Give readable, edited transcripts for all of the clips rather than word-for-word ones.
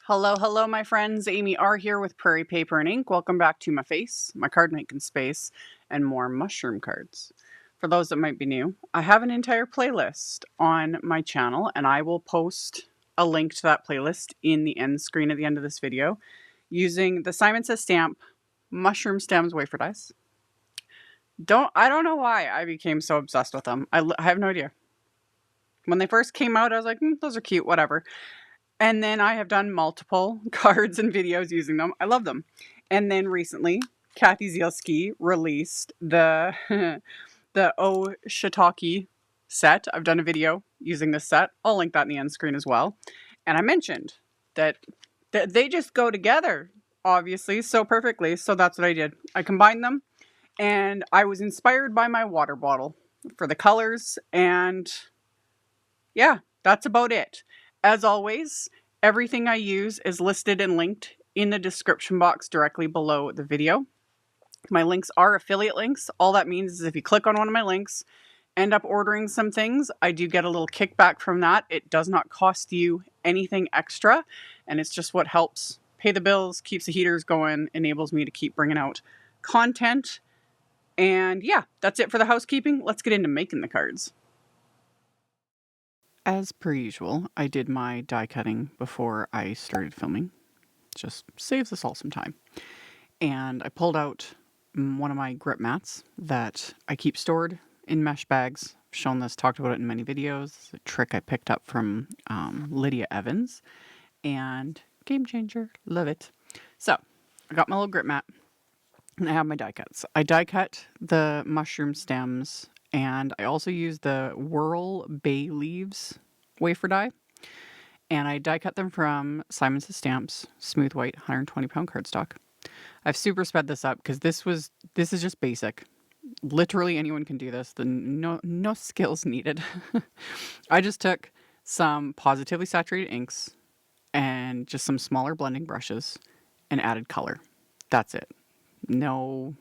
Hello, hello, my friends. AmyR here with Prairie Paper and Ink. Welcome back to my face, my card making space, and more mushroom cards. For those that might be new, I have an entire playlist on my channel, and I will post a link to that playlist in the end screen at the end of this video using the Simon Says Stamp Mushroom Stems Wafer Dies. I don't know why I became so obsessed with them. I have no idea. When they first came out, I was like, those are cute, whatever. And then I have done multiple cards and videos using them. I love them. And then recently, Kathy Zielski released the the Shiitake set. I've done a video using this set. I'll link that in the end screen as well. And I mentioned that they just go together, obviously, so perfectly. So that's what I did. I combined them, and I was inspired by my water bottle for the colors. And yeah, that's about it. As always, everything I use is listed and linked in the description box directly below the video. My links are affiliate links. All that means is if you click on one of my links, end up ordering some things, I do get a little kickback from that. It does not cost you anything extra, and it's just what helps pay the bills, keeps the heaters going, enables me to keep bringing out content. And yeah, that's it for the housekeeping. Let's get into making the cards. As per usual, I did my die cutting before I started filming. Just saves us all some time. And I pulled out one of my grip mats that I keep stored in mesh bags. I've shown this, talked about it in many videos. It's a trick I picked up from Lydia Evans. And game changer. Love it. So, I got my little grip mat. And I have my die cuts. I die cut the mushroom stems, and I also use the Whirl bay leaves wafer die. And I die cut them from Simon Says Stamps smooth white 120 pound cardstock. I've super sped this up because this is just basic. Literally anyone can do this. No skills needed. I just took some positively saturated inks and just some smaller blending brushes and added color. That's it. No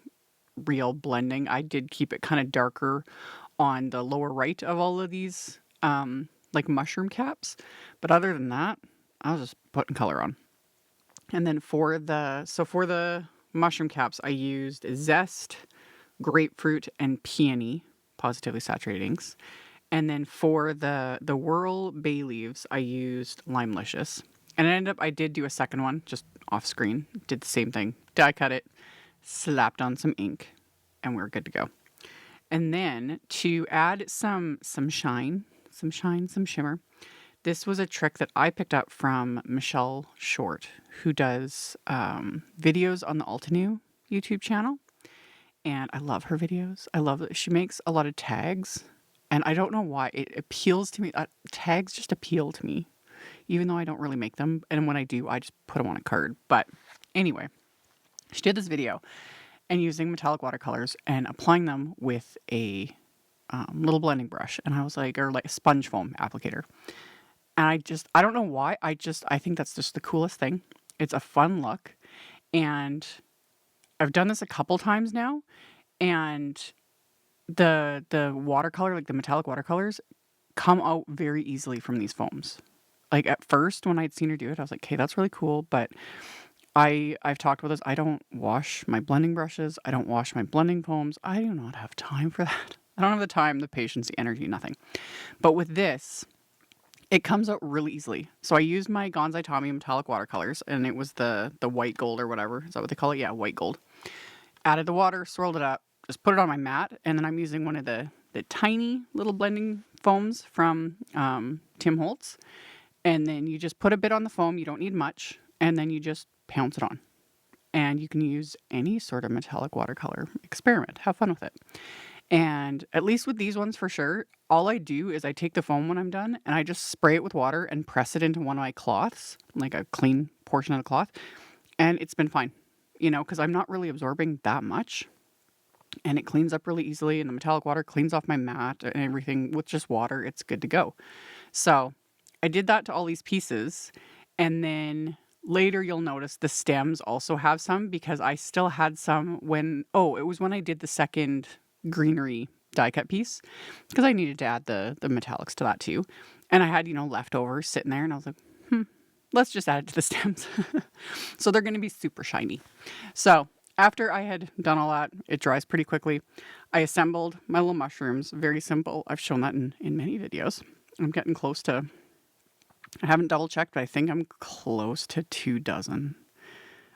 real blending. I did keep it kind of darker on the lower right of all of these like mushroom caps, but other than that, I was just putting color on. And then for the mushroom caps, I used Zest, Grapefruit, and PEONY positively saturated inks. And then for the Whirl bay leaves, I used LIMELICIOUS. And I did do a second one just off screen. Did the same thing. Die cut it, slapped on some ink, and we're good to go. And then to add some shine, some shimmer, this was a trick that I picked up from Michelle Short, who does videos on the Altenew YouTube channel. And I love her videos. I love that she makes a lot of tags. And I don't know why. It appeals to me. Tags just appeal to me, even though I don't really make them. And when I do, I just put them on a card. But anyway, she did this video and using metallic watercolors and applying them with a little blending brush. And I was like, or like a sponge foam applicator. And I don't know why. I think that's just the coolest thing. It's a fun look. And I've done this a couple times now. And the watercolor, like the metallic watercolors, come out very easily from these foams. Like at first when I'd seen her do it, I was like, okay, that's really cool. But I've talked about this. I don't wash my blending brushes. I don't wash my blending foams. I do not have time for that. I don't have the time, the patience, the energy, nothing. But with this, it comes out really easily. So I used my Gonzai Tommy metallic watercolors, and it was the white gold or whatever. Is that what they call it? Yeah, white gold. Added the water, swirled it up, just put it on my mat, and then I'm using one of the tiny little blending foams from Tim Holtz. And then you just put a bit on the foam. You don't need much. And then you just pounce it on. And you can use any sort of metallic watercolor. Experiment. Have fun with it. And at least with these ones for sure, all I do is I take the foam when I'm done and I just spray it with water and press it into one of my cloths, like a clean portion of the cloth. And it's been fine, because I'm not really absorbing that much. And it cleans up really easily. And the metallic water cleans off my mat and everything with just water. It's good to go. So I did that to all these pieces. And then later you'll notice the stems also have some because I still had some it was when I did the second greenery die cut piece because I needed to add the metallics to that too. And I had, leftovers sitting there and I was like, let's just add it to the stems. So they're going to be super shiny. So after I had done all that, it dries pretty quickly. I assembled my little mushrooms. Very simple. I've shown that in many videos. I'm getting close to, I haven't double checked, but I think I'm close to 2 dozen.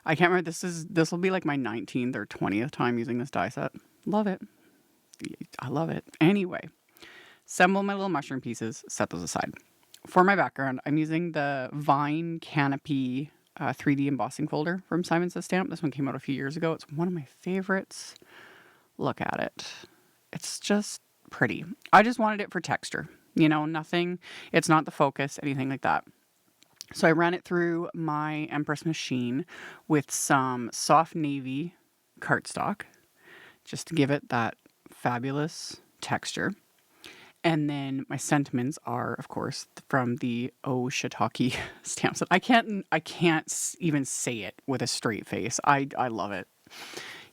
I can't remember. This will be like my 19th or 20th time using this die set. Love it. I love it. Anyway, assemble my little mushroom pieces, set those aside. For my background, I'm using the Vine CANOPY 3D embossing folder from Simon Says Stamp. This one came out a few years ago. It's one of my favorites. Look at it. It's just pretty. I just wanted it for texture. You know, nothing, it's not the focus, anything like that. So I ran it through my Empress machine with some soft navy cardstock, just to give it that fabulous texture. And then my sentiments are, of course, from the Shiitake stamp set. I can't even say it with a straight face. I love it.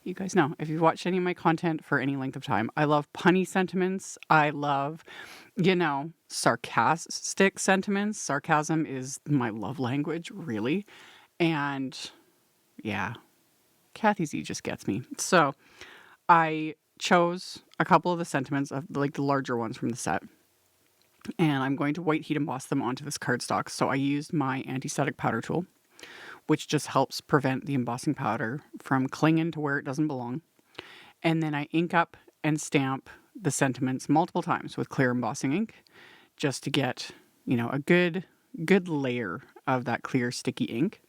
You guys know, if you've watched any of my content for any length of time, I love punny sentiments. I love, you know, sarcastic sentiments. Sarcasm is my love language, really. And yeah, Kathy Z just gets me. So I chose a couple of the sentiments of like the larger ones from the set, and I'm going to white heat emboss them onto this cardstock. So I used my anti-static powder tool, which just helps prevent the embossing powder from clinging to where it doesn't belong. And then I ink up and stamp the sentiments multiple times with clear embossing ink, just to get, you know, a good layer of that clear sticky ink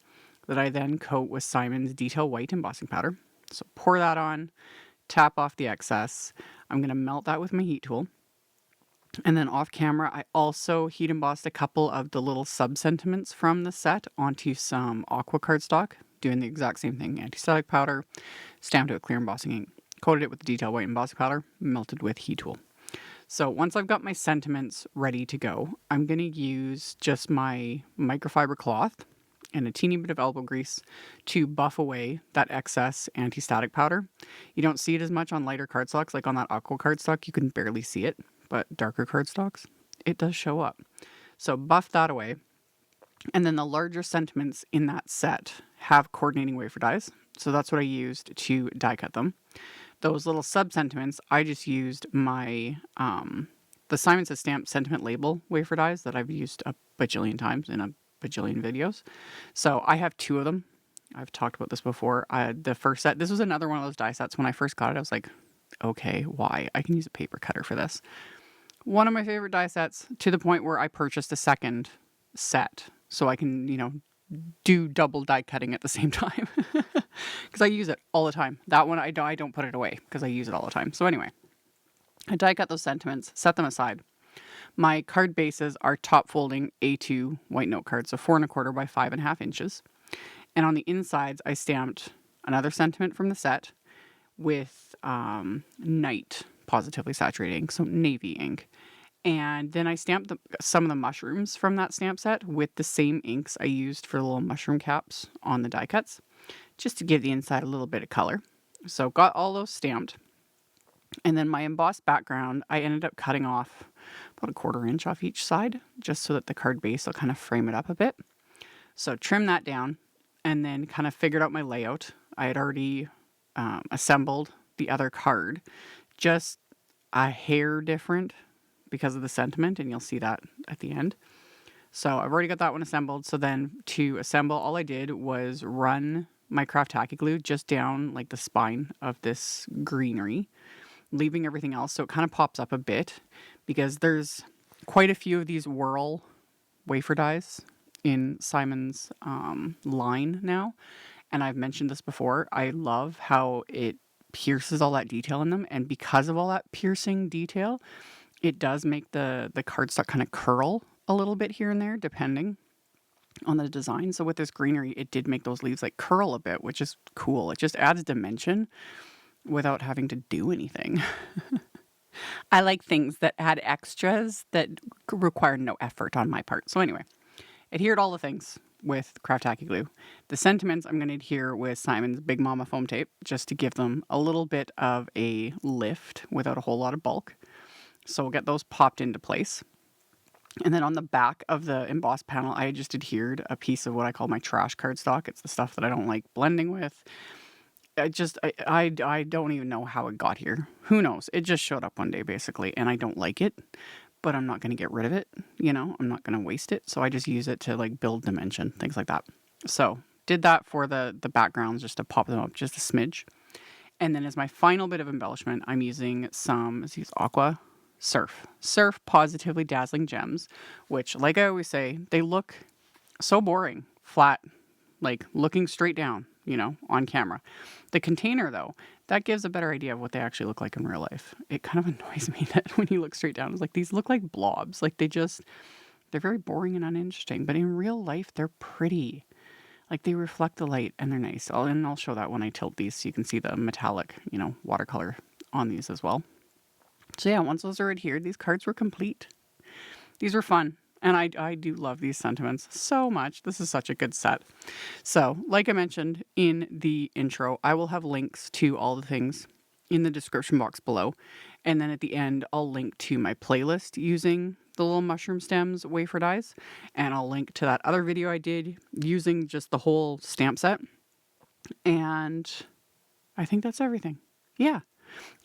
that I then coat with Simon's Detail White embossing powder. So pour that on, tap off the excess. I'm going to melt that with my heat tool. And then off camera, I also heat embossed a couple of the little sub-sentiments from the set onto some aqua cardstock, doing the exact same thing. Anti-static powder, stamped it with clear embossing ink, coated it with the Detail White embossing powder, melted with heat tool. So once I've got my sentiments ready to go, I'm going to use just my microfiber cloth and a teeny bit of elbow grease to buff away that excess anti-static powder. You don't see it as much on lighter cardstocks, like on that aqua cardstock, you can barely see it, but darker cardstocks, it does show up. So buff that away. And then the larger sentiments in that set have coordinating wafer dies. So that's what I used to die cut them. Those little sub-sentiments, I just used my, the Simon Says Stamp sentiment label wafer dies that I've used a bajillion times in a bajillion videos. So I have 2 of them. I've talked about this before. The first set, this was another one of those die sets. When I first got it, I was like, okay, why? I can use a paper cutter for this. One of my favorite die sets, to the point where I purchased a second set so I can, you know, do double die cutting at the same time, because I use it all the time. That one, I don't put it away because I use it all the time. So anyway, I die cut those sentiments, set them aside. My card bases are top folding A2 white note cards, so 4 1/4 by 5.5 inches. And on the insides, I stamped another sentiment from the set with Night Positively Saturated ink, so navy ink. And then I stamped some of the mushrooms from that stamp set with the same inks I used for the little mushroom caps on the die cuts, just to give the inside a little bit of color. So got all those stamped. And then my embossed background, I ended up cutting off about 1/4 inch off each side, just so that the card base will kind of frame it up a bit. So trim that down, and then kind of figured out my layout. I had already assembled the other card, just a hair different because of the sentiment, and you'll see that at the end. So I've already got that one assembled. So then to assemble, all I did was run my craft tacky glue just down like the spine of this greenery, leaving everything else so it kind of pops up a bit, because there's quite a few of these Whirl wafer dies in Simon's line now. And I've mentioned this before. I love how it pierces all that detail in them. And because of all that piercing detail, it does make the cardstock kind of curl a little bit here and there, depending on the design. So with this greenery, it did make those leaves like curl a bit, which is cool. It just adds dimension without having to do anything. I like things that add extras that require no effort on my part. So anyway, adhered all the things with craft tacky glue. The sentiments I'm going to adhere with Simon's Big Mama foam tape, just to give them a little bit of a lift without a whole lot of bulk. So we'll get those popped into place. And then on the back of the embossed panel, I just adhered a piece of what I call my trash cardstock. It's the stuff that I don't like blending with. I don't even know how it got here. Who knows? It just showed up one day basically, and I don't like it, but I'm not going to get rid of it. You know, I'm not going to waste it. So I just use it to like build dimension, things like that. So did that for the backgrounds just to pop them up just a smidge. And then as my final bit of embellishment, I'm using let's use Aqua Surf Pawsitively Dazzling Gems, which, like I always say, they look so boring, flat, like looking straight down, you know, on camera. The container, though, that gives a better idea of what they actually look like in real life. It kind of annoys me that when you look straight down, it's like these look like blobs. Like they're very boring and uninteresting. But in real life, they're pretty. Like they reflect the light and they're nice. I'll show that when I tilt these so you can see the metallic, you know, watercolor on these as well. So yeah, once those are adhered, these cards were complete. These were fun. And I do love these sentiments so much. This is such a good set. So, like I mentioned in the intro, I will have links to all the things in the description box below. And then at the end, I'll link to my playlist using the little mushroom stems wafer dies. And I'll link to that other video I did using just the whole stamp set. And I think that's everything. Yeah.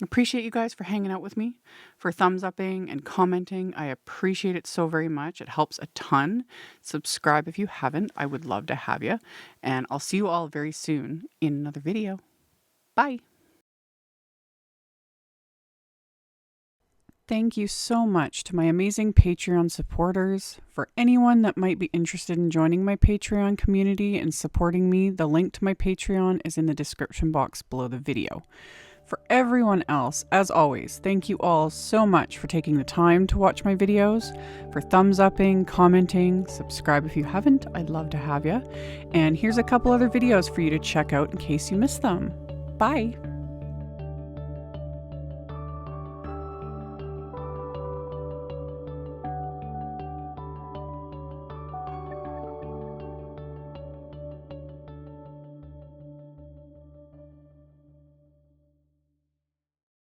Appreciate you guys for hanging out with me, for thumbs upping and commenting. I appreciate it so very much. It helps a ton. Subscribe if you haven't. I would love to have you. And I'll see you all very soon in another video. Bye. Thank you so much to my amazing Patreon supporters. For anyone that might be interested in joining my Patreon community and supporting me, the link to my Patreon is in the description box below the video. For everyone else, as always, thank you all so much for taking the time to watch my videos, for thumbs upping, commenting, subscribe if you haven't, I'd love to have you. And here's a couple other videos for you to check out in case you missed them. Bye!